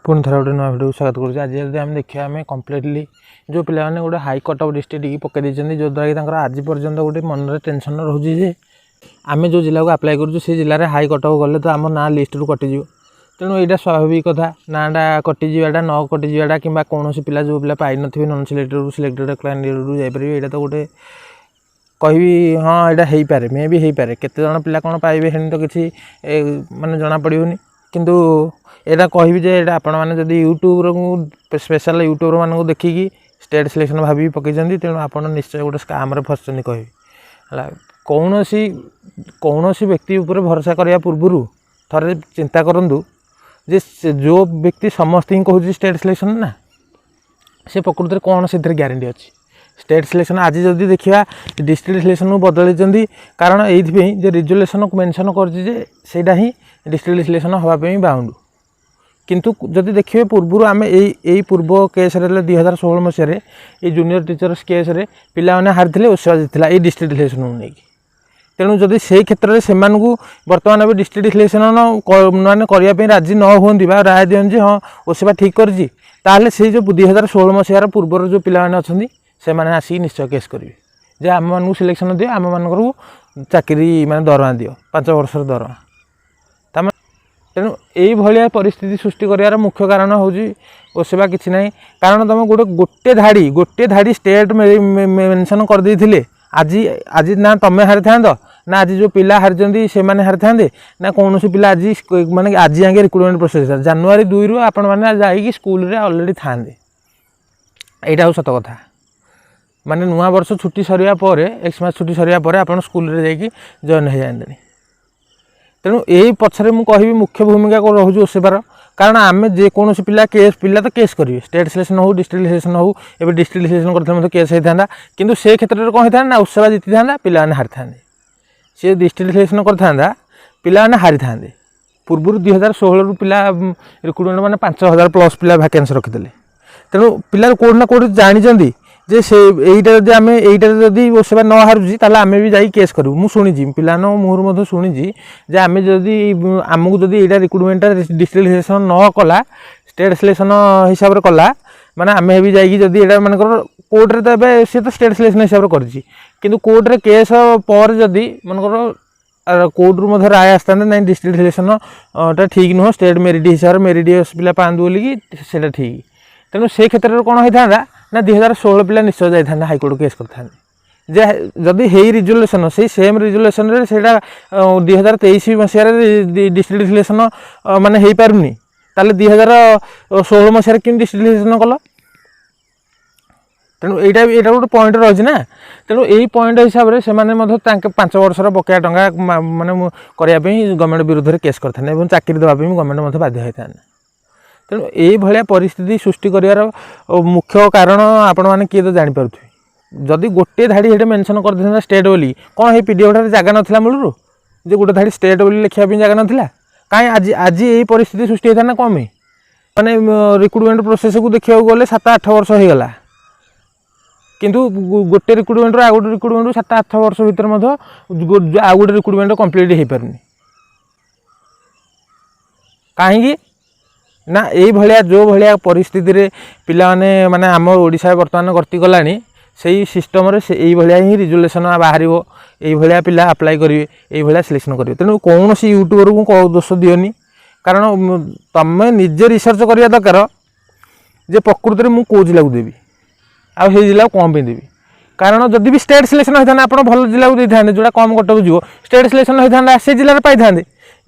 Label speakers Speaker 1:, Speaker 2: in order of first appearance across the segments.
Speaker 1: पुणी थोड़ा गोटे नुआ भिडियो स्वागत करुँ। आज जब आम देखा आम कम्प्लीटली जो पाने गोटे हाई कट ऑफ डिस्ट्रिक्ट पकई जो द्वारा कि आज पर्यंत गोटे मन में टेंशन रोचे जे आम जो जिला को अप्लाई करूँ से जिले में हाई कट ऑफ गले तो आम ना लिस्ट रू कटिज। तेणु यहाँ स्वाभाविक कथा नाटा कटिजाटा न कटिजाटा कि कौन पिला जो पिला पाई नी नन सिलेक्टेड सिलेक्टेड कैंडिडेट रू जापर यहाँ तो गोटे कहि हाँ यहाँ हो पारे मे भी हो पारे केते जन पिला कौन पाइबे हेन तो किसी माने जना पड़ोनी किंतु यहाँ कहि आपण मैंने जब यूट्यूब स्पेशल यूट्यूबर मानक देखिकी स्टेट सिलेक्शन भाभी पकई तेणु आप निश्चय गोटे स्काम फसुँच कह कौन व्यक्ति उपर भरोसा करने पूर्व थे चिंता करूँ जे जो व्यक्ति समस्त ही कहूँ स्टेट सिलेक्शन ना से प्रकृति में कौन से ग्यारंटी अच्छी स्टेट सिलेक्शन आज जदि देखा डिस्ट्रिक्ट सिलेक्शन बदल कारण ये रिजोल्यूशन मेंशन करटा ही डिस्ट्रिक्ट सिलेक्शन हाँपाई बाउंड किंतु जदि देखिए पूर्व आम यही पूर्व केस 2016 मसीह ये जूनियर टीचर्स केस रे पिला माने हारी ओसेवा जीता ये डिस्ट्रिक्ट सिलेक्शन नहीं तेणु जदि से क्षेत्र में बर्तमान भी डिस्ट्रिक्ट सिलेक्शन मैंने करने राजी न होती राय दिखती हाँ ओसेवा ठीक कर से जो 2016 मसीहार पूर्वर जो पिला अच्छा से मैंने आसिक निश्चय केस करेंगे जे आम मानक सिलेक्शन दियो आम मानक चाकरी माने दरमा दियो 5 वर्षर दरमा तेणु यही परिस्थिति सृष्टि करार मुख्य कारण हूँ ओसेवा किसी ना कारण तुम गोटे धाड़ी स्टेट मेंशन कर देथिले आज आज ना तुम्हें हारी था ना आज जो पिला हारी से मैंने हारी था ना कौन पिला आज माने आज आगे रिक्रुटमेंट प्रोसेस जनवरी 2 रु आपण मैंने जाइए स्कूल रे ऑलरेडी था यहाँ हूँ सत कथा माने नुआ वर्ष छुट्टी सरिया पर एक्समास छुट्टी सरिया पर आप स्कूल रे जाइए जॉइन हो जाते तेणु यही पछरे मु कहि मुख्य भूमिका को रोज ओसेवार कारण आम जेकोसी पिला तो केस करेंगे स्टेट सिलेक्शन हो डिस्ट्रिक्ट सिलेक्शन हो एवं डिस्ट्रिक्ट सिलेक्शन करते केस होता है किंतु से क्षेत्र में कौन होता ना ओसेवा जीति था पिला हारी था सी डिस्ट्रिक्ट सिलेक्शन करता पिला हारी था पूर्व 2016 रु पिला रिक्रुटमेंट मैंने 5000 प्लस पिला वैकेंसी रखिदे तेणु पिला कौट ना कौट जानी जे से यहीटा जब आम यहीटा जदि ओसेवा न हारुची ताले आमे भी जाई केस करूँ मुझे शुणी पिलानो मुहर शुणी जे आम जदि आमको जदि यहाँ रिक्रुटमेंट डिस्ट्रिक्ट सिलेक्शन न कला स्टेट सिलेक्शन हिसाब से कला माने आमे भी जाइए जदि यहाँ मानकर कोर्ट रे तो सी तो स्टेट सिलेक्शन हिसाब से कर कोर्ट रे केस पर जदि मानकर कोर्ट रु राय आसता ना डिस्ट्रिक्ट सिलेक्शन टा ठीक नुह स्टेट मेरिट हिसाब से मेरिट पिला पाँच बोलिकी से ठीक तेणु से क्षेत्र में कौन होता ना 2016 पिला निश्चय जाता हाईकोर्ट केस करते जे जदि हे रिजोल्यूशन से सेम रिजोल्यूशन रे सेटा 2023 मसीह डिस्ट्रिक्ट सिलेक्शन माने हो पारुनी ताले 2016 मसीह कि डिस्ट्रिक्ट सिलेक्शन कल तेणु यहाँ गोटे पॉइंट रही ना तेणु यही पॉइंट हिसाब से 5 वर्षर बकाया टंका माने करने गवर्नमेंट विरुद्ध में केस करते चाकरी देवाई गवर्नमेंट बाध्य होता तेणु यही परिस्थिति सृष्टि कर मुख्य कारण आपण मैंने किए तो जापर जदि गोटे धाड़ी ये मेंशन कर देता स्टेट बोली कौन ये पीडीएफ जगह नाला मूलर जे गोटे धाड़ी स्टेट बोली लिखा जगह नाला कहीं आज आज यही परिस्थिति सृष्टि होता ना कम माने रिक्रुटमेंट प्रोसेस को देखा गले 7-8 वर्ष हो गला किंतु गोटे रिक्रुटमेंट आ गोटे रिक्रुटमेंट 7-8 वर्ष भितर आ गोटे रिक्रुटमेंट कंप्लीट हो पारनी कहीं ना यही भाया जो भाया परिस्थिति रे पिला माने आम ओडिशा बर्तमान गति गलानी से सिस्टम रे से यही भाया ही रिजोल्यूशन बाहर यही भाया पिला अप्लाई करेंगे यही भाया सिलेक्शन करेंगे तेणु कौन सी यूट्यूबर को दोष दियोनी कारण तुम निजे रिसर्च करवा दरकार जे प्रकृति में कौ जिला को देवी आउ जिला कौन पे देवी कारण जदि भी स्टेट सिलेक्शन होता आप भल जिला को देते जोड़ा कम कटक जीव स्टेट सिलेक्शन होता से जिले पाई था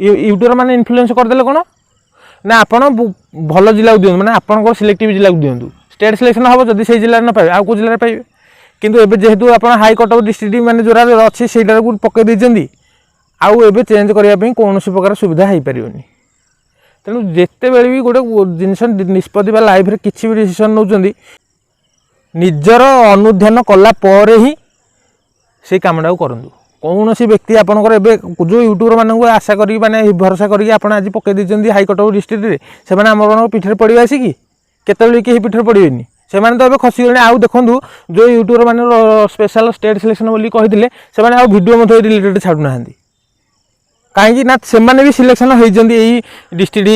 Speaker 1: यूट्यूबर मैंने इन्फ्लुएंस करदे कौन ना आपड़ भल जिला को दिखाँ मैंने आप सिलेक्टिव जिला को दिंतु स्टेट सिलेक्शन हम जब से जिले न पाए आउ कौ जिले पाइबे किंतु एबे जेहेतु आप हाई कट ऑफ डिस्ट्रिक्ट मैंने जोरा अच्छी से पकई देती आउ एबे चेंज करने कौन प्रकार सुविधा हो पारनी तेणु जिते बेले भी गोटे जिनस निष्पत्ति लाइफ रे किसी भी डिसीजन नौ निजर अनुध्यान कलापर ही से कामटा करूँ कौन सी व्यक्ति आपंकर एवं जो यूट्यूबर मानक आशा करी माने भरोसा करी आज पकई देती हाई कट ऑफ डिस्ट्रिक्ट रे से आम पिठे पड़े आसिकी केतबेले कहीं पिठे पड़ेनि से तो खसीगले आउ देखूँ जो यूट्यूबर मैंने स्पेशल स्टेट सिलेक्शन बोली कहते से भिडियो रिलेटेड छाड़ूना कहीं से सिलेक्शन होती डिस्ट्रिक्ट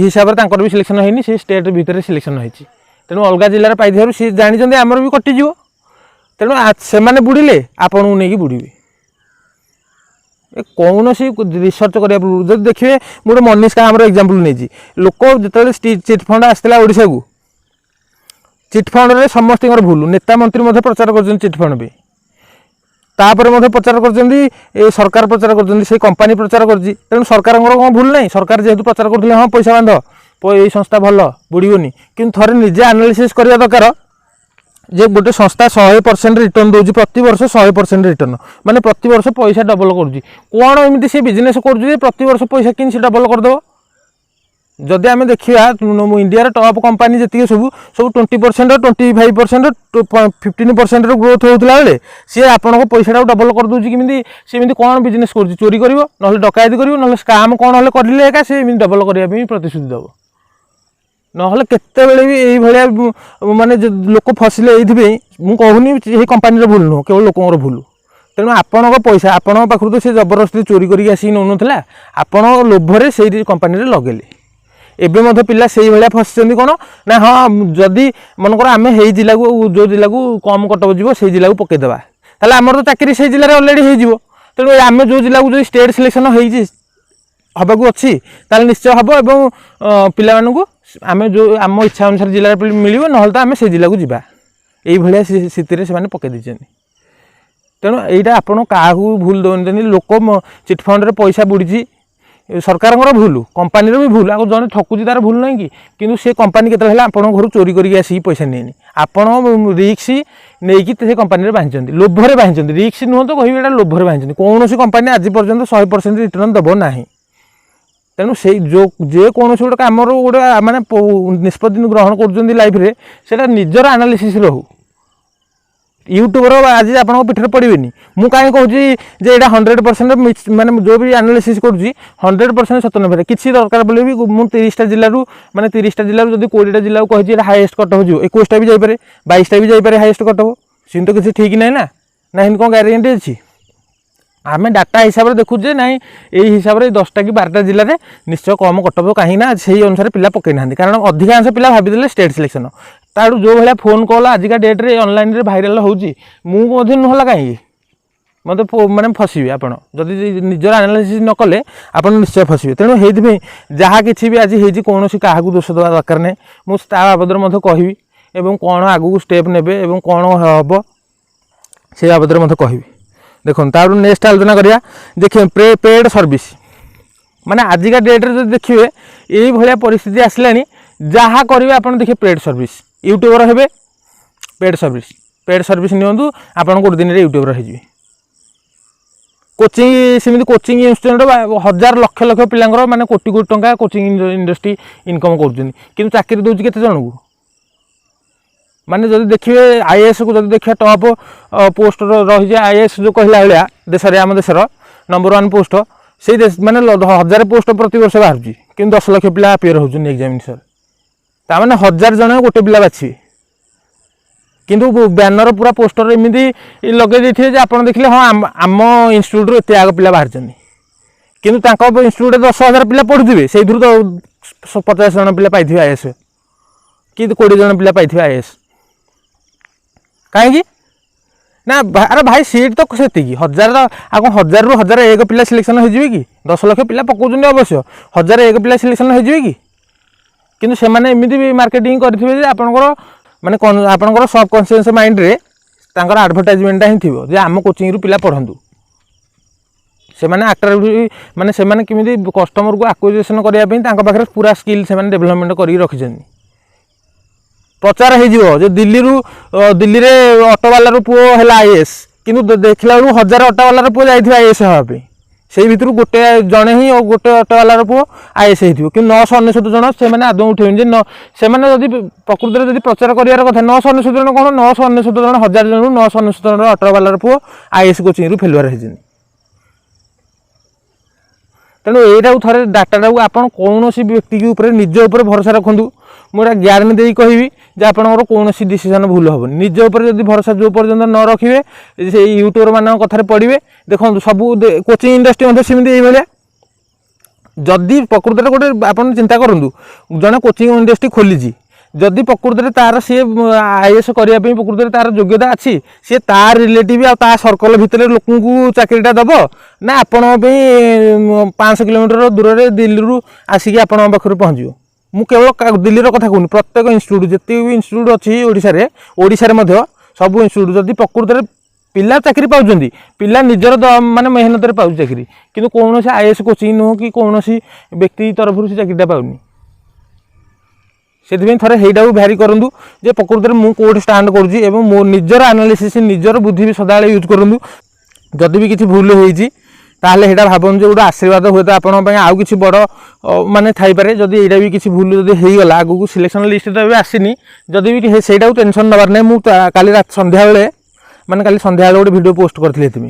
Speaker 1: हिसाब से भी सिलेक्शन होनी से स्टेट भितर सिलेक्शन होती तेणु अलग जिले पाई सी जानी आमर भी कटिज तेणु से बुड़े आपन को नहीं बुड़े कौन सी रिसर्च करा जब देखिए गोटे मनीष का आम एग्जांपल नहीं लोक जो चिटफंड आसला ओडिशा को चिटफंड रे समस्त भूल नेता मंत्री प्रचार कर चिटफंड भी तापर प्रचार कर सरकार प्रचार कर कंपानी प्रचार कर सरकार कौन भूल नहीं सरकार जेहेतु प्रचार करते हाँ पैसा बांध ये संस्था भल बुड़बनी कि थे निजे आनालिसिस करने दरकार जे गोटे संस्था 100% रिटर्न दौर प्रति वर्ष 100% रिटर्न माने प्रति वर्ष पैसा डबल कर कौन एमती से बिजनेस कर प्रति वर्ष पैसा कि डबल करदेव जदि आम देखा इंडिया टॉप कंपानी जी सब 20% 25% 15% ग्रोथ होता बेले सी आपको पैसा डबल कर दूसरी किमी सी कौन बिजनेस कर चोरी कर ना डकायती कर ना स्काम कौन करें एका सी डबल करने प्रतिश्रुति देव ना केतबेले भी यही माने लोक फसिले ये कहूनी कंपानी भूल नुह केवल लोक भूल तेणु आपण पैसा आपण पाखु तो सी जबरदस्ती चोरी करके आसिक नौ ना आपण लोभरे से कंपानी लगेले एवं पिला से भाया फसी कौन ना हाँ जदि मनकर आम हे जिला को जो जिला को कम कटक जीव से जिला को पकईदेवा ताले आमर तो चाकरी से जिले अलरेडी हो तेणु आम जो जिला को जो स्टेट सिलेक्शन होबाक अच्छी निश्चय हम एवं पिला आम जो आम इच्छा अनुसार जिले मिल ना तो आम से जिला को जीवा ये स्थित से पकई देते तेणु यहाँ आपड़ क्या भूल दौरान लोक चिटफंड पैसा बुड़ी सरकार भूल कंपानी भी भूल आगे जड़े ठकुची तार भूल नहीं कि किंतु से कंपानी के घर चोरी करके आसिक पैसा नहीं आपण रिक्स नहीं कि कंपानी बांधि लोभर बांधि रिक्स नुह तो कह लोभर बांधि कौन कंपानी आज पर्यंत 100% रिटर्न देव ना तेणु से जो जेकोसी गोटे कम गोटे माने निष्पत्ति ग्रहण कर लाइफ रे से निजर आनालिसिस रहू यूट्यूबर आज आप पीठर पड़े मुझे कहीं कहूँ जे यहाँ 100% माने जो भी आनालिसिस करुँची 100% सत्यानबे किसी दरकार बोले भी मुझे 30टा जिलू माने 30टा जिलूर जब 20टा जिला कही हाएस्ट कटअफ जो 21टा भी जापे 22टा भी जापे हाएस्ट कटअफ सी तो किसी ठीक ना ना इन कौन गारंटी अच्छी आम डाटा हिसाब से देखुचे ना यही हिसाब से 10टा कि 12टा जिले में निश्चय कम कटअफ कहीं से अनुसार पिला पकई ना कारण अधिकांश पिला भाई स्टेट सिलेक्शन तारू जो भाया फोन कॉल आजिका डेट रे ऑनलाइन रे भाइराल होची मुझे नुहला कहीं मत माने फसबे आप निजर आनालिसिस न कले आप निश्चय फसबे तेणु ये जहाँ कि भी आज होती कौन क्या दोष देवा दरकार नहीं मुझे बाबद कहबी एवं कौन आगू स्टेप ने कौन हम से बाबद कहबी देखो तार नेक्स्ट आलोचना करिया देखिए पेड सर्विस माने आजिका डेट रे देखिए यही भाया परिस्थिति आसलानी जहाँ करेंगे आप देखिए पेड सर्विस यूट्यूबर हे पेड सर्विस नियंतु आप गोटे दिन यूट्यूबर हो कोचिंग सेमती कोचिंग इंस्टीट्यूट 1000 लक्ष लक्ष पिलांकर माने कोटी कोटी टंका कोचिंग इंडस्ट्री इनकम कर चाकरी दूसरी केते जन को माने जब देखिए आईएएस को जब देखिए टॉप पोस्ट रही है आईएएस जो कहला भाया देश में आम देशर नंबर 1 पोस्ट से माने 1000 पोस्ट प्रति वर्ष बाहर कि 10 लाख पिला अपियर होउछन एग्जामिनेशन ता माने 1000 जन गोटे पिला बाछी किंतु बैनर पूरा पोस्टर एमती लगे देते आप देखिए हाँ आम इन्यूट एत आग पिला बाहर किंतु इन्यूट 10,000 पिला पढ़ुवे से तो 50 जन पिला पाई आईएएस कि 20 जन पिला पाई आईएएस कहीं ना अरे भाई सीट तो से 1000 आगे 1000 रू 1001 पिला सिलेक्शन हो कि 10 लाख पिला पकाउन अवश्य 1001 पिला सिलेक्शन हो कि किंतु से माने एमती भी मार्केटिंग करेंगे आपंकर माने आपंकर सबकन्शियस माइंड रे तांकर एडवर्टाइजमेंटा ही थी आम कोचिंग रु पिला पढ़ंतु से माने एक्टर माने से माने किमिति कस्टमर को एक्विजिशन करिया पई तांका पाखरे पूरा स्किल से माने डेवलपमेंट करी रखिछन प्रचार हो जो दिल्ली रे ऑटो वाला रो पुओ है आईएएस किंतु देखला 1000 ऑटो वाला रो पुओ जाई आईएएस हवा से भितर गोटे जड़े ही और गोटे ऑटो वाला पुओ आईएएस हो कि 999 जन से आदौ उठे से प्रकृति में प्रचार करार कथा 999 जन कौन 999 जन 1000 जन 999 जन ऑटो वाला पुओ आईएएस कोचिंग रु फेलुआर होती तेणु यही थे डाटा आप कौन व्यक्ति के ऊपर निज उपर भरोसा रखु मुझे ग्यारंटी दे कहबी आपंकर कौन डिसीजन भूल हेनी निज उपर जब भरोसा जो पर्यटन न रखिए से यूट्यूबर मान कथार पड़े देखो सब कोचिंग इंडस्ट्री सेमती ये जदि प्रकृत में गोटे आप चिंता करूँ जड़े कोचिंग इंडस्ट्री खोली जदि प्रकृत में तार सी आईएएस करने प्रकृत में तार योग्यता अच्छी सी तार रिलेटिव आ सर्कल भितर लोक चाकरीटा दब ना आपण 500 किलोमीटर दूर से दिल्ली रू आसिक आपण पाखे पहुँचो मु केवल दिल्लीर कथा कहूँ प्रत्येक इन्स्टिट्यूट जिते भी इन्स्टिट्यूट अच्छी ओडिशा रे सब इन्स्टिट्यूट जदि प्रकृत में पिला चाकरी पाउछंती पिला निजर माने मेहनत रे पाउ चाकरी किंतु कौन से आईएएस कोचिंग नुह कि कौन व्यक्ति तरफ से चाकरीटा पाउनी से थे हेटा भैरी करूँ जे प्रकृत में मुझे कौट स्टाण्ड करुँची मो निजर एनालिसिस निजर बुद्धि भी सदा यूज करूँ जदि भी किसी भूल होती ताहले हेटा भावनु जो गोटे आशीर्वाद हुए तो आपण आउ किसी बड़ माने थाईपारे जदि एटा भी किसी भूल जदि होगला आगू सिलेक्शन लिस्ट तो आसीनी जदि भी सेटा टेंशन नबार नहीं मुझे काली संध्या बेले माने काली संध्या गोटे वीडियो पोस्ट करथिले तुम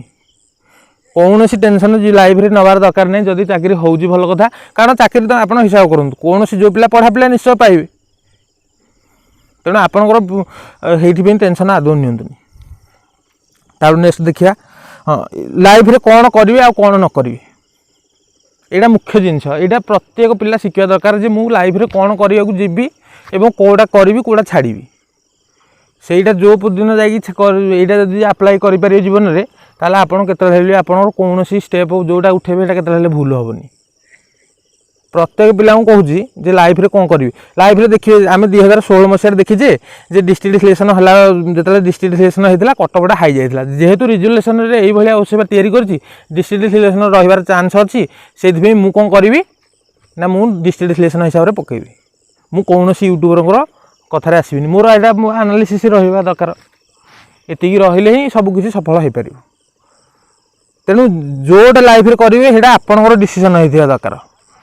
Speaker 1: कौन सी टेंशन लाइफ रे नबार दरकार नहीं जदि चाकरी होउची भल कथा कारण चाकरी तो आप हिसाब करूँ कौन सी जो पिला पढ़ा पिला निश्चय पाइबे तेणु आपंकर हेठी टेंशन आदौ नियंतुनी तार नेक्स्ट देखिया हाँ लाइफ रे कौन करेंगे आ कौन न करेंगे यहाँ मुख्य जिनस यहाँ प्रत्येक पिला शिखा दरकार जे मु लाइफ रे कौन करने को जीवी एवं कौटा करी कौटा छाड़ी सेटा जो दिन जाइए जब आप्लाय करें जीवन में ताला आपड़ के आप कौन स्टेप जोटा उठेबे के भूल हेनी प्रत्येक पिला कहूँ जे लाइफ रे कौन करी लाइफ रे देखिए आम 2016 मसीह देखीचे जे डिस्ट्रिक्ट सिलेक्शन है जो डिस्ट्रिक्ट सिलेक्शन होता कटकटा हाई जाता जेहेतु रिजर्वेशन ये औषध तैयारी कर डिस्ट्रिक्ट सिलेक्शन रही चान्स अच्छी से मुझे कौन करी ना मु डिस्ट्रिक्ट सिलेक्शन हिसाब से पकेबी मु कौन यूट्यूबर कथार आसबिनी मोर यहाँ एनालिसिस रहा दरकार एतिकी रहिले ही सबकिछि सफल हो पार तेणु जोटा लाइफ रे करेंगे ସେଇଟା आपणकर डिसीजन होता दरकार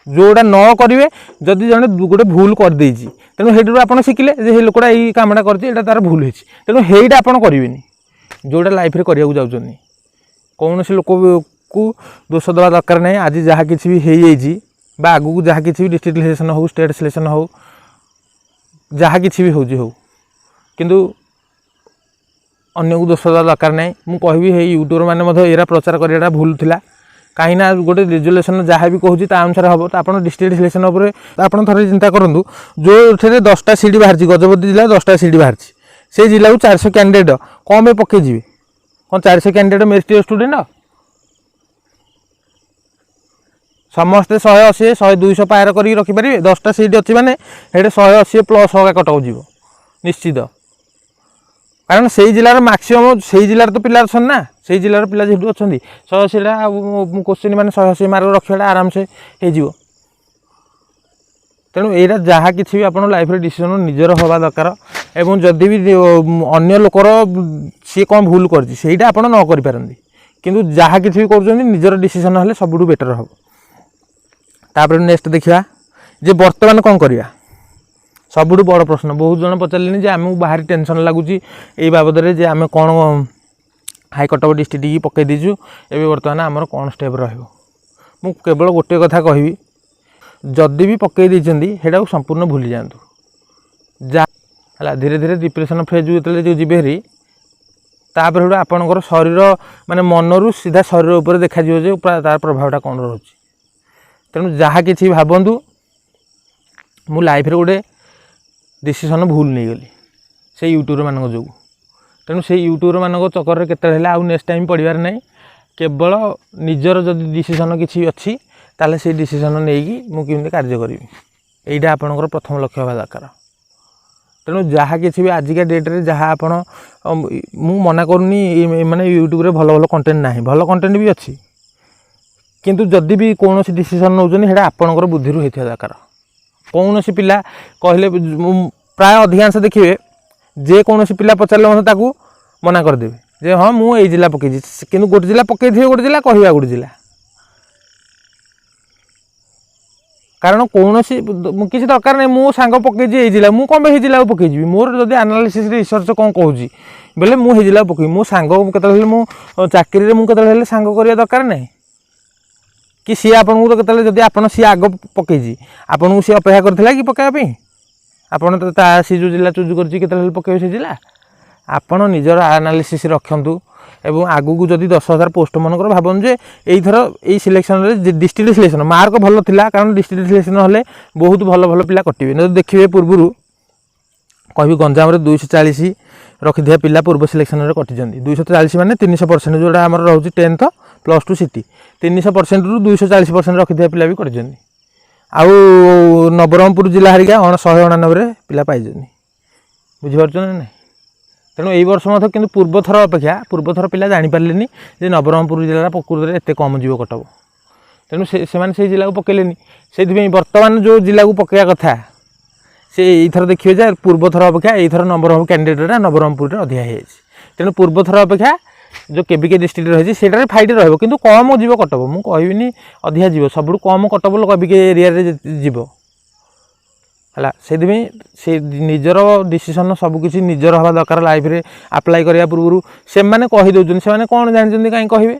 Speaker 1: जोटा न करेंगे जदि जड़े गोटे भूल कर देछि तेणु हेटू आप शिखिले जे लोकटा ये कामटा कर तार भूल होती तेणु हेटा आप करेंगे जोटा लाइफ रे करने जाऊँ कौन से लोक को दोष देवा दरकार नहीं आज जहाँ किसी भी हो जाए आगू जहाँ किसी भी डिस्ट्रिक्ट सिलेक्शन हो स्टेट सिलेक्शन हो जहाँ किसी भी हो किंतु अन्य को दोष देवा दरकार नहीं मु कहबी हे यूट्यूबर मैंने एरा प्रचार कराटा भूल थिला कहीं ना गोटे रिजर्वेशन जहाँ भी कहूँ अनुसार हम तो आप डिस्ट्रिक्ट सिलेक्शन उपर आप थे चिंता करूँ जो 10टा सीट बाहर गजपति जिला 10टा सीट बाहर से जिला को 400 कैंडिडेट कौन पे पकई जी कौन 400 कैंडिडेट मेरिट स्टूडेंट समस्ते 180 100 200 पार कर रखिपारे 10टा सीट अच्छी मैंने 180 प्लस होगा कटक जीव निश्चित कारण से जिलार मैक्सिमम से जिलार तो पिला अच्छा ना से जिलार पिला जेहतु अच्छा 180 क्वेश्चन माने 180 मार्क रखा आराम से हो तेणु यहाँ जहाँ किसी भी आप लाइफ रे डिसीजन निजर हवा दरकार एवं जदि भी अन्य लोकर सी कौन भूल करटा आप न करें किंतु जहाँ किसी भी कर निजर डिसीजन हेल्ले सबुठ बेटर हम तापर नेक्स्ट देखा जे बर्तमान कौन करवा सबुठ बड़ प्रश्न बहुत जन पचारे जे आमको बाहर टेंशन लगुच ये बाबद जे आम कौन हाईकटक डिस्ट्रिक्ट की पकई दीचु एवं बर्तमान आमर कौन स्टेप रु केवल गोटे कथा कहबी जदि भी पकई देटा संपूर्ण भूली जातु जा धीरे धीरे डिप्रेशन फेज जो जी हेरी तापर आपणकर शरीर माने मनरू सीधा शरीर उपर देखा जो तार प्रभावटा कौन रोचे तेणु जहाँ कि भावतु मु लाइफ रे गोटे डिसीजन भूल नहीं गली से यूट्यूबर मान जो तेणु से यूट्यूबर मान चक्कर के आउ नेक्स्ट टाइम पढ़ार ना केवल निजर जदि डिसीजन किसी अच्छी ताले से डिसीजन नहीं मुझे कार्य करी यहाँ आपणकर प्रथम लक्ष्य हवा दरकार तेणु जहाँ किसी भी आजिका डेट्रे जहाँ आपण मु मना करूनी माने यूट्यूब रे भल भल कंटेंट ना भल कंटेंट भी अच्छी किंतु जदि भी कौन डिसीजन नौकरी आपणकर बुद्धि होता दरकार कौन सी पिला कहले प्राय अधिकांश देखिए जे कौन सी पिला पचारे मत मना करदेवे जे हाँ मुझे जिला पकई कि गोटे जिला पकई थे गोटे जिला कहवा गोटे जिला कारण कौन किसी दरकार नहीं मो सांग पकई जिला मुझे कौन पे जिला पकईजी मोर जब एनालिसिस रिसर्च कौन कहूँ बोले मुझे जिला पकई मो सांग के चाकरी मुझे सांग करवा दरकार नहीं कि सी आपन को तो जब आप सी आग पकईजी आपन को सी अपेक्षा करथिला कि पकाइबा आपन तो सी जो जिला चूज कर पकईबे से जिला आपन निजर एनालिसिस रखंतु এবং ଆଗକୁ ଯଦି 10,000 ପୋଷ୍ଟ ମନେକର ଭାବନ୍ତୁ ଯେ ଏଇଥର ଏଇ ସିଲେକ୍ସନରେ ଡିଷ୍ଟ୍ରିକ୍ଟ ସିଲେକ୍ସନ୍ ମାର୍କ ଭଲ ଥିଲା, କାରଣ ଡିଷ୍ଟ୍ରିକ୍ଟ ସିଲେକ୍ସନ୍ ହେଲେ ବହୁତ ଭଲ ଭଲ ପିଲା କଟିବେ। ଯଦି ଦେଖିବେ ପୂର୍ବରୁ କହିବି ଗଞ୍ଜାମରେ 240 ରଖିଥିବା ପିଲା ପୂର୍ବ ସିଲେକ୍ସନରେ କଟିଛନ୍ତି। 240 ମାନେ 300% ଯେଉଁଟା ଆମର ରହୁଛି 10th +2 ସିଟି 300%ରୁ 240% ରଖିଥିବା ପିଲା ବି କରିଛନ୍ତି। ଆଉ ନବରଙ୍ଗପୁର ଜିଲ୍ଲା ହାରିକା 199ରେ ପିଲା ପାଇଛନ୍ତି। ବୁଝିପାରୁଛନ୍ତି ନା ନାହିଁ? ତେଣୁ ଏଇ ବର୍ଷ ମଧ୍ୟ କିନ୍ତୁ ପୂର୍ବଥର ଅପେକ୍ଷା ପୂର୍ବଥର ପିଲା ଜାଣିପାରିଲେନି ଯେ ନବରଙ୍ଗପୁର ଜିଲ୍ଲାର ପ୍ରକୃତରେ ଏତେ କମ୍ ଯିବ କଟକ। ତେଣୁ ସେମାନେ ସେଇ ଜିଲ୍ଲାକୁ ପକେଇଲେନି। ସେଇଥିପାଇଁ ବର୍ତ୍ତମାନ ଯେଉଁ ଜିଲ୍ଲାକୁ ପକେଇବା କଥା ସେ ଏଇଥର ଦେଖିବେ ଯେ ପୂର୍ବଥର ଅପେକ୍ଷା ଏଇଥର ନମ୍ବର ଅଫ୍ କ୍ୟାଣ୍ଡିଡେଟ୍ଟା ନବରଙ୍ଗପୁରରେ ଅଧିକା ହେଇଯାଇଛି। ତେଣୁ ପୂର୍ବଥର ଅପେକ୍ଷା ଯେଉଁ କେବିକେ ଡିଷ୍ଟ୍ରିକ୍ଟ ରହିଛି ସେଇଟାରେ ଫାଇଟ୍ ରହିବ, କିନ୍ତୁ କମ୍ ଯିବ କଟକ। ମୁଁ କହିବିନି ଅଧିକା ଯିବ, ସବୁଠୁ କମ୍ କଟକ କେବିକେ ଏରିଆରେ ଯିବ ହେଲା। ସେଥିପାଇଁ ସେ ନିଜର ଡିସିସନ୍ ସବୁକିଛି ନିଜର ହେବା ଦରକାର। ଲାଇଫ୍ରେ ଆପ୍ଲାଏ କରିବା ପୂର୍ବରୁ ସେମାନେ କହିଦେଉଛନ୍ତି, ସେମାନେ କ'ଣ ଜାଣିଛନ୍ତି କାହିଁ କହିବେ?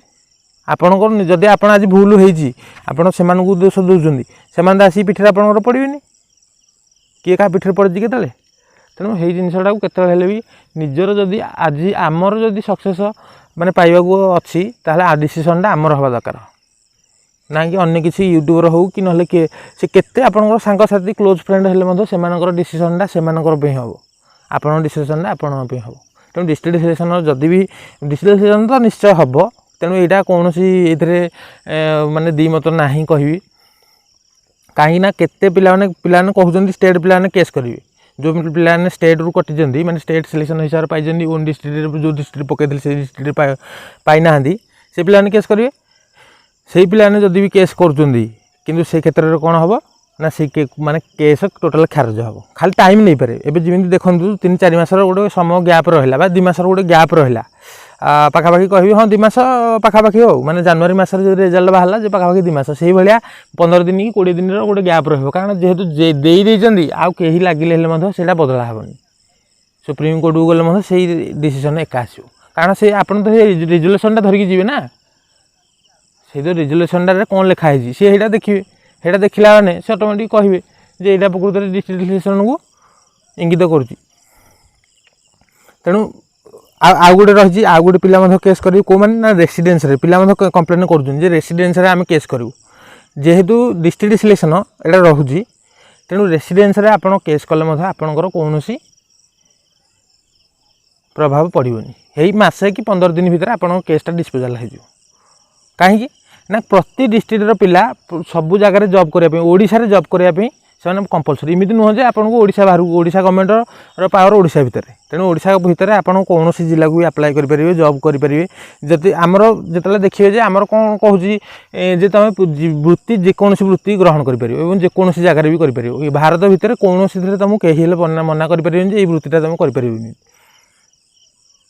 Speaker 1: ଆପଣଙ୍କର ଯଦି ଆପଣ ଆଜି ଭୁଲ ହେଇଛି ଆପଣ ସେମାନଙ୍କୁ ଦୋଷ ଦେଉଛନ୍ତି, ସେମାନେ ତ ଆସିକି ପିଠିରେ ଆପଣଙ୍କର ପଡ଼ିବେନି। କିଏ କାହା ପିଠିରେ ପଡ଼ିଛି କେତେବେଳେ? ତେଣୁ ସେଇ ଜିନିଷଟାକୁ କେତେବେଳେ ହେଲେ ବି ନିଜର ଯଦି ଆଜି ଆମର ଯଦି ସକ୍ସେସ୍ ମାନେ ପାଇବାକୁ ଅଛି ତାହେଲେ ଡିସିସନ୍ଟା ଆମର ହେବା ଦରକାର, ନାକି ଅନ୍ୟ କିଛି ୟୁଟ୍ୟୁବର ହେଉ କି ନହେଲେ କିଏ ସେ କେତେ ଆପଣଙ୍କର ସାଙ୍ଗସାଥି କ୍ଲୋଜ୍ ଫ୍ରେଣ୍ଡ ହେଲେ ମଧ୍ୟ ସେମାନଙ୍କର ଡିସିସନ୍ଟା ସେମାନଙ୍କର ପାଇଁ ହେବ, ଆପଣଙ୍କ ଡିସିସନ୍ଟା ଆପଣଙ୍କ ପାଇଁ ହେବ। ତେଣୁ ଡିଷ୍ଟ୍ରିକ୍ଟ ସିଲେକ୍ସନ୍ର ଯଦି ବି ଡିଷ୍ଟ୍ରିକ୍ଟ ସିଲେକ୍ସନ୍ ତ ନିଶ୍ଚୟ ହେବ। ତେଣୁ ଏଇଟା କୌଣସି ଏଥିରେ ମାନେ ଦ୍ୱିମତ ନାହିଁ କହିବି। କାହିଁକିନା କେତେ ପିଲାମାନେ କହୁଛନ୍ତି ଷ୍ଟେଟ୍ ପିଲାମାନେ କେସ୍ କରିବେ। ଯେଉଁ ପିଲାମାନେ ଷ୍ଟେଟ୍ରୁ କଟିଛନ୍ତି ମାନେ ଷ୍ଟେଟ୍ ସିଲେକ୍ସନ୍ ହିସାବରେ ପାଇଛନ୍ତି, ଓନ୍ ଡିଷ୍ଟ୍ରିକ୍ଟରେ ଯେଉଁ ଡିଷ୍ଟ୍ରିକ୍ଟ ପକାଇଥିଲେ ସେଇ ଡିଷ୍ଟ୍ରିକ୍ଟରେ ପାଇନାହାନ୍ତି, ସେ ପିଲାମାନେ କେସ୍ କରିବେ। ସେଇ ପିଲାମାନେ ଯଦି ବି କେସ୍ କରୁଛନ୍ତି କିନ୍ତୁ ସେ କ୍ଷେତ୍ରରେ କ'ଣ ହେବ ନା ସେ ମାନେ କେସ୍ ଟୋଟାଲ୍ ଖାରଜ ହେବ। ଖାଲି ଟାଇମ୍ ନେଇପାରେ। ଏବେ ଯେମିତି ଦେଖନ୍ତୁ 3-4 ମାସର ଗୋଟେ ସମୟ ଗ୍ୟାପ୍ ରହିଲା ବା 2 ମାସର ଗୋଟେ ଗ୍ୟାପ୍ ରହିଲା, ପାଖାପାଖି କହିବି ହଁ 2 ମାସ ପାଖାପାଖି ହଉ, ମାନେ ଜାନୁଆରୀ ମାସରେ ଯେଉଁ ରେଜଲ୍ଟ ବାହାରିଲା ଯେ ପାଖାପାଖି 2 ମାସ, ସେଇଭଳିଆ 15 ଦିନ କି 20 ଦିନର ଗୋଟେ ଗ୍ୟାପ୍ ରହିବ। କାରଣ ଯେହେତୁ ଦେଇଛନ୍ତି ଆଉ କେହି ଲାଗିଲେ ହେଲେ ମଧ୍ୟ ସେଇଟା ବଦଳା ହେବନି। ସୁପ୍ରିମକୋର୍ଟକୁ ଗଲେ ମଧ୍ୟ ସେଇ ଡିସିସନ୍ ଏକା ଆସିବ। କାରଣ ସେ ଆପଣ ତ ସେଇ ରେଜୁଲେସନ୍ଟା ଧରିକି ଯିବେ ନା, ସେଇ ଯେଉଁ ରେଜୁଲେସନ୍ଟାରେ କ'ଣ ଲେଖା ହେଇଛି ସିଏ ସେଇଟା ଦେଖିବେ। ସେଇଟା ଦେଖିଲା ମାନେ ସେ ଅଟୋମେଟିକ୍ କହିବେ ଯେ ଏଇଟା ପ୍ରକୃତରେ ଡିଷ୍ଟ୍ରିକ୍ଟ ସିଲେକ୍ସନ୍କୁ ଇଙ୍ଗିତ କରୁଛି। ତେଣୁ ଆଉ ଗୋଟେ ରହିଛି, ଆଉ ଗୋଟେ ପିଲା ମଧ୍ୟ କେସ୍ କରିବେ କେଉଁମାନେ ନା ରେସିଡେନ୍ସରେ ପିଲା ମଧ୍ୟ କମ୍ପ୍ଲେନ୍ କରୁଛନ୍ତି ଯେ ରେସିଡେନ୍ସରେ ଆମେ କେସ୍ କରିବୁ। ଯେହେତୁ ଡିଷ୍ଟ୍ରିକ୍ଟ ସିଲେକ୍ସନ୍ ଏଇଟା ରହୁଛି, ତେଣୁ ରେସିଡେନ୍ସରେ ଆପଣ କେସ୍ କଲେ ମଧ୍ୟ ଆପଣଙ୍କର କୌଣସି ପ୍ରଭାବ ପଡ଼ିବନି। ଏଇ ମାସେ କି 15 ଦିନ ଭିତରେ ଆପଣଙ୍କ କେସ୍ଟା ଡିସ୍ପୋଜାଲ୍ ହେଇଯିବ। କାହିଁକି ନା ପ୍ରତି ଡିଷ୍ଟ୍ରିକ୍ଟର ପିଲା ସବୁ ଜାଗାରେ ଜବ୍ କରିବା ପାଇଁ, ଓଡ଼ିଶାରେ ଜବ୍ କରିବା ପାଇଁ ସେମାନେ କମ୍ପଲସରି। ଏମିତି ନୁହଁ ଯେ ଆପଣଙ୍କୁ ଓଡ଼ିଶା ବାହାରକୁ, ଓଡ଼ିଶା ଗଭର୍ଣ୍ଣମେଣ୍ଟର ପାୱାର ଓଡ଼ିଶା ଭିତରେ। ତେଣୁ ଓଡ଼ିଶା ଭିତରେ ଆପଣ କୌଣସି ଜିଲ୍ଲାକୁ ବି ଆପ୍ଲାଏ କରିପାରିବେ, ଜବ୍ କରିପାରିବେ। ଯଦି ଆମର ଯେତେବେଳେ ଦେଖିବେ ଯେ ଆମର କ'ଣ କହୁଛି ଯେ ତୁମେ ବୃତ୍ତି ଯେକୌଣସି ବୃତ୍ତି ଗ୍ରହଣ କରିପାରିବ ଏବଂ ଯେକୌଣସି ଜାଗାରେ ବି କରିପାରିବ। ଏ ଭାରତ ଭିତରେ କୌଣସିଥିରେ ତୁମକୁ କେହି ହେଲେ ମନା କରିପାରିବେନି ଯେ ଏଇ ବୃତ୍ତିଟା ତୁମେ କରିପାରିବନି।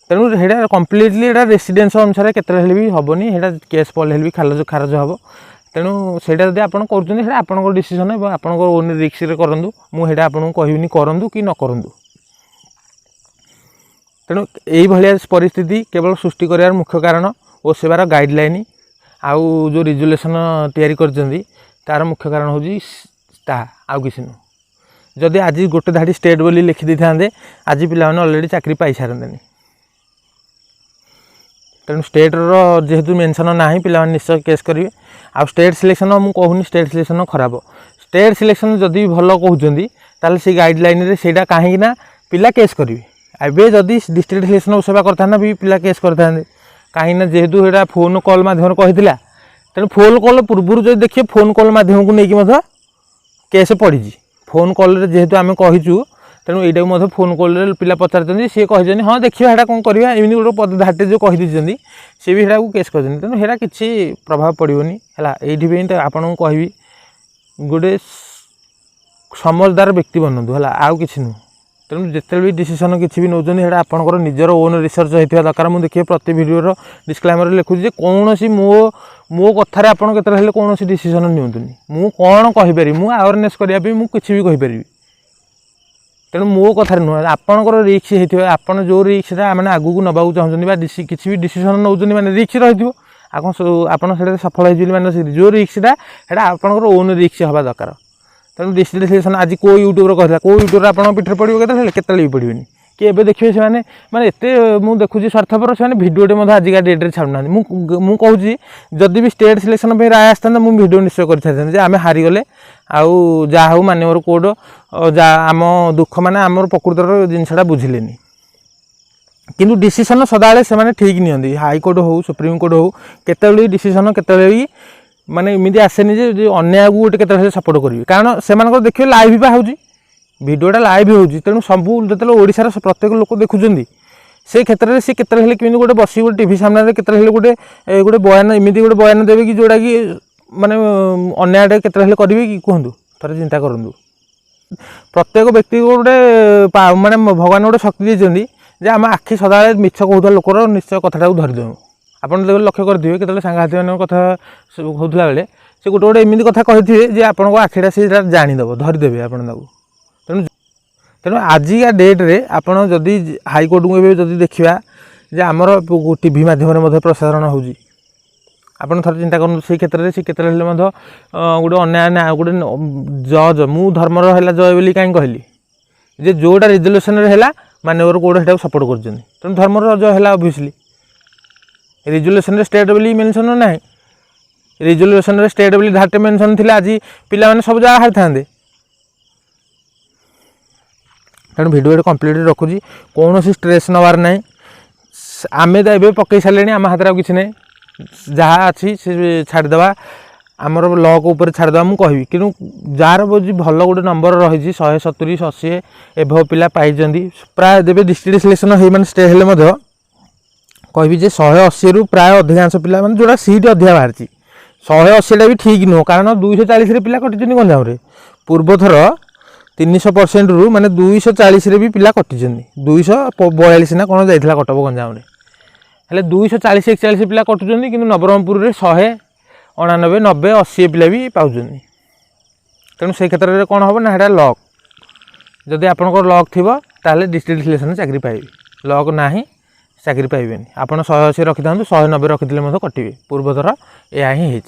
Speaker 1: ତେଣୁ ସେଇଟା କମ୍ପ୍ଲିଟଲି ଏଇଟା ରେସିଡେନ୍ସ ଅନୁସାରେ କେତେବେଳେ ହେଲେ ବି ହେବନି, ସେଇଟା କେସ୍ ପଡ଼ିଲେ ହେଲେ ବି ଖାରଜ ହେବ। ତେଣୁ ସେଇଟା ଯଦି ଆପଣ କରୁଛନ୍ତି ସେଇଟା ଆପଣଙ୍କର ଡିସିସନ୍ ଏବଂ ଆପଣଙ୍କର ଓନ୍ ରିସ୍କରେ କରନ୍ତୁ। ମୁଁ ସେଇଟା ଆପଣଙ୍କୁ କହିବିନି କରନ୍ତୁ କି ନ କରନ୍ତୁ। ତେଣୁ ଏଇଭଳିଆ ପରିସ୍ଥିତି କେବଳ ସୃଷ୍ଟି କରିବାର ମୁଖ୍ୟ କାରଣ ଓ ସେବାର ଗାଇଡ଼ଲାଇନ୍ ଆଉ ଯେଉଁ ରେଜୁଲେସନ୍ ତିଆରି କରିଛନ୍ତି ତା'ର ମୁଖ୍ୟ କାରଣ ହେଉଛି ତାହା, ଆଉ କିଛି ନୁହଁ। ଯଦି ଆଜି ଗୋଟେ ଧାଡ଼ି ଷ୍ଟେଟ୍ ବୋଲି ଲେଖିଦେଇଥାନ୍ତେ ଆଜି ପିଲାମାନେ ଅଲରେଡ଼ି ଚାକିରି ପାଇସାରନ୍ତେନି। ତେଣୁ ଷ୍ଟେଟ୍ର ଯେହେତୁ ମେନ୍ସନ୍ ନାହିଁ ପିଲାମାନେ ନିଶ୍ଚୟ କେସ୍ କରିବେ। ଆଉ ଷ୍ଟେଟ୍ ସିଲେକ୍ସନ୍ ମୁଁ କହୁନି ଷ୍ଟେଟ୍ ସିଲେକ୍ସନ୍ ଖରାପ, ଷ୍ଟେଟ୍ ସିଲେକ୍ସନ୍ ଯଦି ଭଲ କହୁଛନ୍ତି ତାହେଲେ ସେଇ ଗାଇଡ଼ଲାଇନ୍ରେ ସେଇଟା କାହିଁକି ନା ପିଲା କେସ୍ କରିବେ। ଏବେ ଯଦି ଡିଷ୍ଟ୍ରିକ୍ଟ ସିଲେକ୍ସନ୍ ସେବା କରିଥାନ୍ତେ ବି ପିଲା କେସ୍ କରିଥାନ୍ତେ, କାହିଁକିନା ଯେହେତୁ ସେଇଟା ଫୋନ୍ କଲ୍ ମାଧ୍ୟମରେ କହିଥିଲା। ତେଣୁ ଫୋନ୍ କଲ୍ ପୂର୍ବରୁ ଯଦି ଦେଖିବେ ଫୋନ୍ କଲ୍ ମାଧ୍ୟମକୁ ନେଇକି ମଧ୍ୟ କେସ୍ ପଡ଼ିଛି। ଫୋନ୍ କଲ୍ରେ ଯେହେତୁ ଆମେ କହିଛୁ, ତେଣୁ ଏଇଟାକୁ ମଧ୍ୟ ଫୋନ୍ କଲ୍ରେ ପିଲା ପଚାରୁଛନ୍ତି, ସିଏ କହିଛନ୍ତି ହଁ ଦେଖିବା ସେଇଟା କ'ଣ କରିବା, ଏମିତି ଗୋଟେ ଧାଟେ ଯେଉଁ କହିଦେଇଛନ୍ତି ସିଏ ବି ସେଇଟାକୁ କେସ୍ କରିଛନ୍ତି। ତେଣୁ ସେଇଟା କିଛି ପ୍ରଭାବ ପଡ଼ିବନି ହେଲା। ଏଇଥିପାଇଁ ତ ଆପଣଙ୍କୁ କହିବି ଗୋଟେ ସମଝଦାର ବ୍ୟକ୍ତି ବନନ୍ତୁ ହେଲା, ଆଉ କିଛି ନୁହଁ। ତେଣୁ ଯେତେବେଳେ ବି ଡିସିସନ୍ କିଛି ବି ନେଉଛନ୍ତି ସେଇଟା ଆପଣଙ୍କର ନିଜର ଓନ୍ ରିସର୍ଚ୍ଚ ହେଇଥିବା ଦରକାର। ମୁଁ ଦେଖିବେ ପ୍ରତି ଭିଡ଼ିଓର ଡିସ୍କ୍ଲେମରରେ ଲେଖୁଛି ଯେ କୌଣସି ମୋ କଥାରେ ଆପଣ କେତେବେଳେ ହେଲେ କୌଣସି ଡିସିସନ୍ ନିଅନ୍ତୁନି। ମୁଁ କ'ଣ କହିପାରିବି, ମୁଁ ଆୱାରନେସ୍ କରିବା ପାଇଁ ମୁଁ କିଛି ବି କହିପାରିବି। ତେଣୁ ମୋ କଥାରେ ନୁହେଁ, ଆପଣଙ୍କର ରିକ୍ସ ହେଇଥିବ, ଆପଣ ଯେଉଁ ରିକ୍ସଟା ମାନେ ଆଗକୁ ନେବାକୁ ଚାହୁଁଛନ୍ତି ବା କିଛି ବି ଡିସିସନ୍ ନେଉଛନ୍ତି ମାନେ ରିକ୍ସ ରହିଥିବ। ଆପଣ ସେଇଟା ସଫଳ ହେଇଯିବେ ମାନେ ଯେଉଁ ରିକ୍ସଟା ସେଇଟା ଆପଣଙ୍କର ଓନ୍ ରିକ୍ସ ହେବା ଦରକାର। ତେଣୁ ଡିଷ୍ଟ୍ରିକ୍ଟ ସିଲେକ୍ସନ୍ ଆଜି କେଉଁ ୟୁଟ୍ୟୁବର କହିଥିଲା, କେଉଁ ୟୁଟ୍ୟୁବର ଆପଣଙ୍କ ପିଠରେ ପଡ଼ିବ କେତେବେଳେ ବି ପଡ଼ିବେନି। कि एबे देखिए से माने एते मु देखुची स्वार्थपर से भिडियोटे मध्य आजिका डेट्रे छाड़ुना मु कहूँ जदि भी स्टेट सिलेक्शन पे राय आसता मुझे भिडियो निश्चय कर आम हारीगले आउ जहा हूँ मानवर कोड जा आम दुख माने आम प्रकृतर जिनसा बुझिलेनी किंतु डिसीजन सदाबले से ठीक नियंती हाईकोर्ट हो सुप्रीम कोर्ट हो केतबेले डिसीजन केतबेले माने इमिदी आसेनी जे अन्याय को गोटे केतबेले सपोर्ट करेंगे कारण से देखिए लाइव भी होउची भिडियोटा लाइव होउची तेणु सबू जो ओडिशार प्रत्येक लोक देखुं से क्षेत्र में सी केतबेले केमी गोटे बस गोटे टीवी सामने केतबेले गोटे गोटे बयान इमिदी गोटे बयान देवे कि जोड़ा कि माने अन्यायटा केतबेले करेंगे कि कहतु थोड़े चिंता करूँ प्रत्येक व्यक्ति को गोटे माने भगवान गोटे शक्ति देते जे आम आखि सदाबले मिछ कहूला लोकर निश्चय कथाटा धरीदेव आप लक्ष्य करेंगे केतबेले सांघातिक मान कथा होता बेले से गोटे गोटे एमती कथा कही जे आप आखिटा से जानीदेव धरीदेवे आप तेणु तेणु आजिका डेट्रे आपड़ जदि हाईकोर्ट को जदि देखा जे आमर टीवी मध्यम प्रसारण होती आपड़ थोड़े चिंता करूँ से क्षेत्र से केतबेले गोटे अन्याय गोटे जज मु धर्मर है जज बोली कहीं कहली जे जोटा रिजोल्यूशन है मानवर कोड से सपोर्ट कर तेणु धर्मर जज है ऑब्वियसली रिजोल्यूशन स्टेट बोली मेंशन ना रिजोल्यूशन स्टेट बोली धाटे मेंशन थी आज पिला सब जगह हारी था तेणु भिडियो कंप्लीट रखुची कौन स्ट्रेस नवार ना आम तो ये पकई सारे आम हाथ में किसी ना जहाँ अच्छी से छाड़देवा आमर लक उपर छाड़देवा मुझे कहि कि जार भल गोटे नंबर रही 170 80 एभव पिला पाई प्राय देवे डिस्ट्रिक्ट सिलेक्शन हो स्टे हेल्ले कहि 180 रु प्राय अधिकांश पिला माने जोड़ा सीट अधिका बाहर 180टा भी ठीक नुह कारण 240 पिला कटि गंजाम पूर्व थर 300% रु माने 240 भी पिला कटि 242 ना कौन जाइला कटक गंजाम हेले 240 41 पिला कटुचंदी किंतु नवरंगपुर रे 100 99 90 80 पिला भी पाउचंदी तेणु से क्षेत्र में कौन हम ना हेटा लक जदि आपंकर लक थी ताले डिस्ट्रिक्ट सिलेक्शन चाकरी पाइबे लक ना चाकरी पाइबेनी आप 180 रखि था 190 रखिले कटे पूर्व थर यह ही